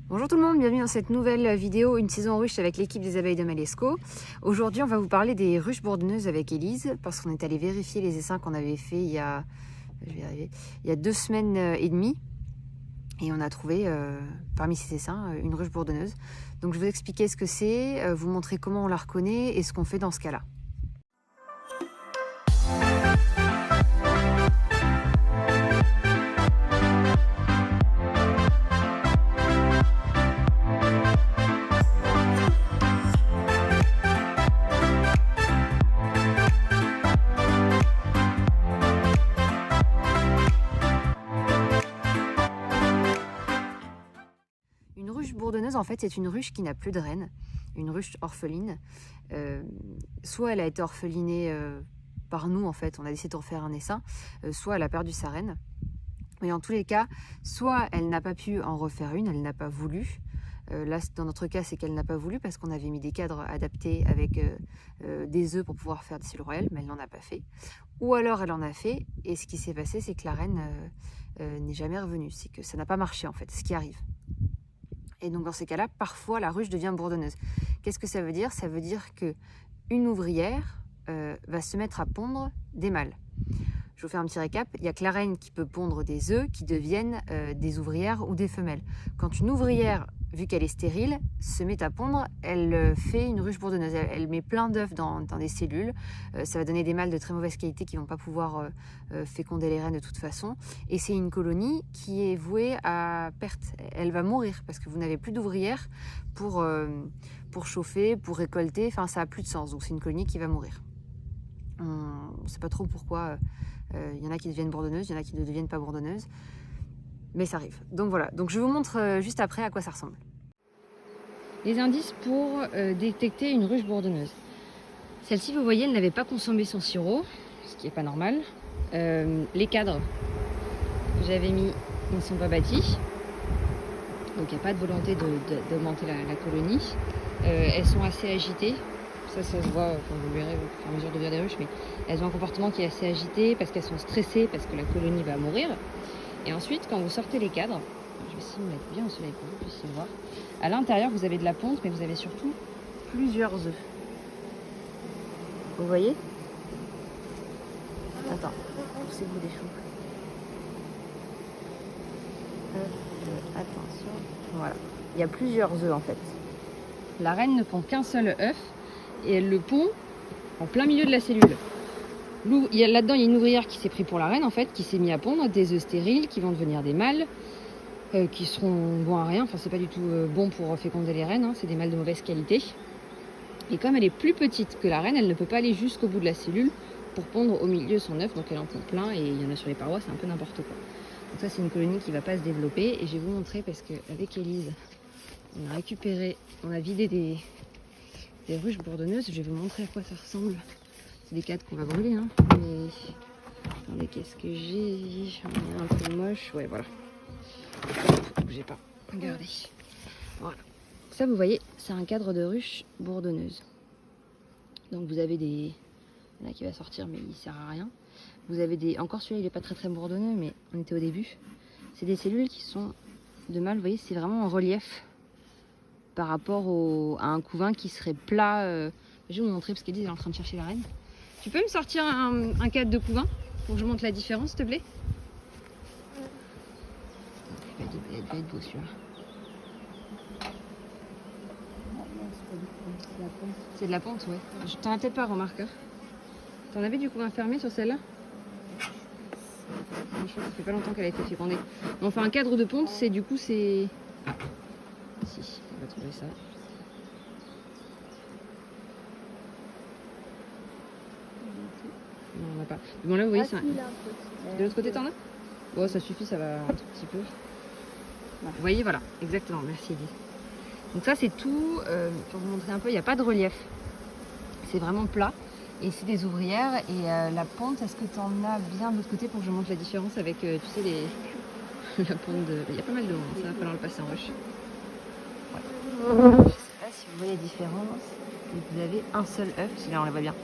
Bonjour tout le monde, bienvenue dans cette nouvelle vidéo, une saison en ruche avec l'équipe des abeilles de Malesco. Aujourd'hui on va vous parler des ruches bourdonneuses avec Élise, parce qu'on est allé vérifier les essaims qu'on avait fait il y a 2 semaines et demie. Et on a trouvé parmi ces essaims une ruche bourdonneuse. Donc je vais vous expliquer ce que c'est, vous montrer comment on la reconnaît et ce qu'on fait dans ce cas-là. Une ruche bourdonneuse, en fait, c'est une ruche qui n'a plus de reine, une ruche orpheline. Soit elle a été orphelinée par nous, en fait, on a décidé de refaire un essaim, soit elle a perdu sa reine. Mais en tous les cas, soit elle n'a pas pu en refaire une, elle n'a pas voulu. Là, dans notre cas, c'est qu'elle n'a pas voulu parce qu'on avait mis des cadres adaptés avec des œufs pour pouvoir faire des cellules royales, mais elle n'en a pas fait. Ou alors elle en a fait, et ce qui s'est passé, c'est que la reine n'est jamais revenue. C'est que ça n'a pas marché, en fait, ce qui arrive. Et donc dans ces cas-là, parfois la ruche devient bourdonneuse. Qu'est-ce que ça veut dire? Ça veut dire qu'une ouvrière va se mettre à pondre des mâles. Je vous fais un petit récap. Il n'y a que la reine qui peut pondre des œufs qui deviennent des ouvrières ou des femelles. Quand une ouvrière, vu qu'elle est stérile, se met à pondre, elle fait une ruche bourdonneuse. Elle met plein d'œufs dans des cellules. Ça va donner des mâles de très mauvaise qualité qui ne vont pas pouvoir féconder les reines de toute façon. Et c'est une colonie qui est vouée à perte. Elle va mourir parce que vous n'avez plus d'ouvrières pour chauffer, pour récolter. Enfin, ça n'a plus de sens. Donc c'est une colonie qui va mourir. On ne sait pas trop pourquoi il y en a qui deviennent bourdonneuses, il y en a qui ne deviennent pas bourdonneuses, mais ça arrive. Donc voilà, donc je vous montre juste après à quoi ça ressemble. Les indices pour détecter une ruche bourdonneuse. Celle-ci, vous voyez, elle n'avait pas consommé son sirop, ce qui n'est pas normal. Les cadres que j'avais mis ne sont pas bâtis, donc il n'y a pas de volonté d'augmenter la colonie. Elles sont assez agitées. Ça se voit quand vous verrez au fur et à mesure de devenir des ruches, mais elles ont un comportement qui est assez agité parce qu'elles sont stressées, parce que la colonie va mourir. Et ensuite, quand vous sortez les cadres, je vais essayer de me mettre bien au soleil pour que vous puissiez voir. À l'intérieur, vous avez de la ponte, mais vous avez surtout plusieurs œufs. Vous voyez? Attends, poussez-vous des choux. Attention, voilà. Il y a plusieurs œufs en fait. La reine ne pond qu'un seul œuf. Et elle le pond en plein milieu de la cellule. Là-dedans, il y a une ouvrière qui s'est pris pour la reine, en fait, qui s'est mis à pondre des œufs stériles qui vont devenir des mâles, qui seront bons à rien. Enfin, c'est pas du tout bon pour féconder les reines, hein. C'est des mâles de mauvaise qualité. Et comme elle est plus petite que la reine, elle ne peut pas aller jusqu'au bout de la cellule pour pondre au milieu son œuf. Donc elle en pond plein et il y en a sur les parois, c'est un peu n'importe quoi. Donc ça, c'est une colonie qui va pas se développer. Et je vais vous montrer parce qu'avec Élise, on a vidé des ruches bourdonneuses. Je vais vous montrer à quoi ça ressemble. C'est des cadres qu'on va brûler, hein. Mais attendez, qu'est-ce que j'ai? J'en ai un peu moche. Ouais, voilà. Bougez pas. Regardez. Voilà. Ça, vous voyez, c'est un cadre de ruche bourdonneuse. Donc vous avez des... Il y en a qui va sortir, mais il sert à rien. Vous avez des... Encore celui-là, il est pas très très bourdonneux, mais on était au début. C'est des cellules qui sont de mâle. Vous voyez, c'est vraiment en relief par rapport à un couvain qui serait plat. Je vais vous montrer parce qu'Élise est en train de chercher la reine. Tu peux me sortir un cadre de couvain pour que je montre la différence, s'il te plaît? Il va être beau celui-là. C'est de la ponte, ouais. T'en as peut-être pas, remarqueur. T'en avais du couvain fermé sur celle-là? Franchement, ça fait pas longtemps qu'elle a été fécondée. Mais enfin, un cadre de ponte, c'est du coup, c'est... Ah, si, on va trouver ça. Non, on n'a pas. Bon, là, vous voyez, c'est un... De l'autre côté, t'en as? Bon, ça suffit, ça va un tout petit peu. Vous voyez, voilà, exactement, merci Edith. Donc ça, c'est tout. Pour vous montrer un peu, il n'y a pas de relief. C'est vraiment plat. Et c'est des ouvrières. Et la ponte, est-ce que tu en as bien de l'autre côté pour que je montre la différence avec, tu sais, la ponte de... Il y a pas mal de monde, ça va falloir le passer en ruche. Ouais. Je ne sais pas si vous voyez la différence. Vous avez un seul œuf, celui-là on le voit bien.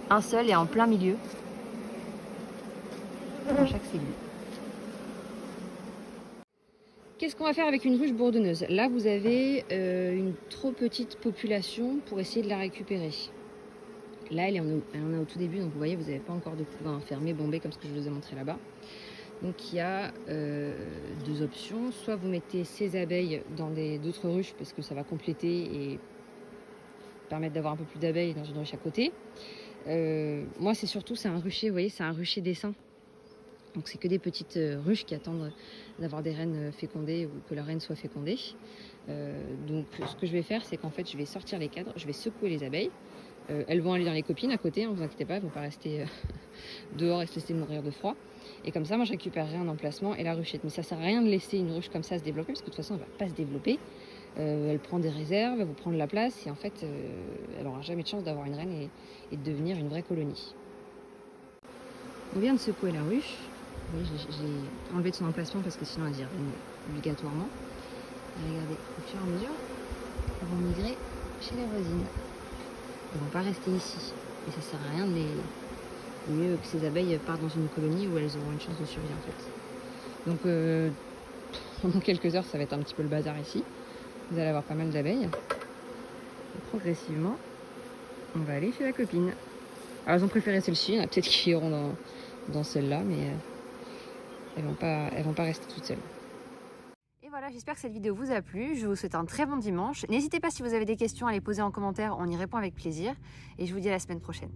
Un seul et en plein milieu. Dans chaque cellule. Qu'est-ce qu'on va faire avec une ruche bourdonneuse? Là, vous avez une trop petite population pour essayer de la récupérer. Là, elle en est au tout début, donc vous voyez, vous n'avez pas encore de couvain fermé, bombé, comme ce que je vous ai montré là-bas. Donc il y a deux options. Soit vous mettez ces abeilles dans d'autres ruches, parce que ça va compléter et permettre d'avoir un peu plus d'abeilles dans une ruche à côté. Moi, c'est un rucher, vous voyez, c'est un rucher d'essaim. Donc c'est que des petites ruches qui attendent d'avoir des reines fécondées ou que la reine soit fécondée. Donc ce que je vais faire, c'est qu'en fait, je vais sortir les cadres, je vais secouer les abeilles. Elles vont aller dans les copines à côté, ne vous inquiétez pas, elles ne vont pas rester dehors et se laisser mourir de froid. Et comme ça, moi, je récupérerai un emplacement et la ruchette. Mais ça ne sert à rien de laisser une ruche comme ça se développer, parce que de toute façon, elle ne va pas se développer. Elle prend des réserves, elle va prendre la place, et en fait, elle n'aura jamais de chance d'avoir une reine et de devenir une vraie colonie. On vient de secouer la ruche. Oui, j'ai enlevé de son emplacement parce que sinon elle y revient obligatoirement. Et regardez, au fur et à mesure, elles vont migrer chez les voisines. Elles ne vont pas rester ici. Et ça sert à rien de les... mieux que ces abeilles partent dans une colonie où elles auront une chance de survie en fait. Donc pendant quelques heures, ça va être un petit peu le bazar ici. Vous allez avoir pas mal d'abeilles. Et progressivement, on va aller chez la copine. Alors elles ont préféré celle-ci, il y en a peut-être qui iront dans celle-là, mais elles vont pas rester toutes seules. Et voilà, j'espère que cette vidéo vous a plu. Je vous souhaite un très bon dimanche. N'hésitez pas si vous avez des questions à les poser en commentaire, on y répond avec plaisir. Et je vous dis à la semaine prochaine.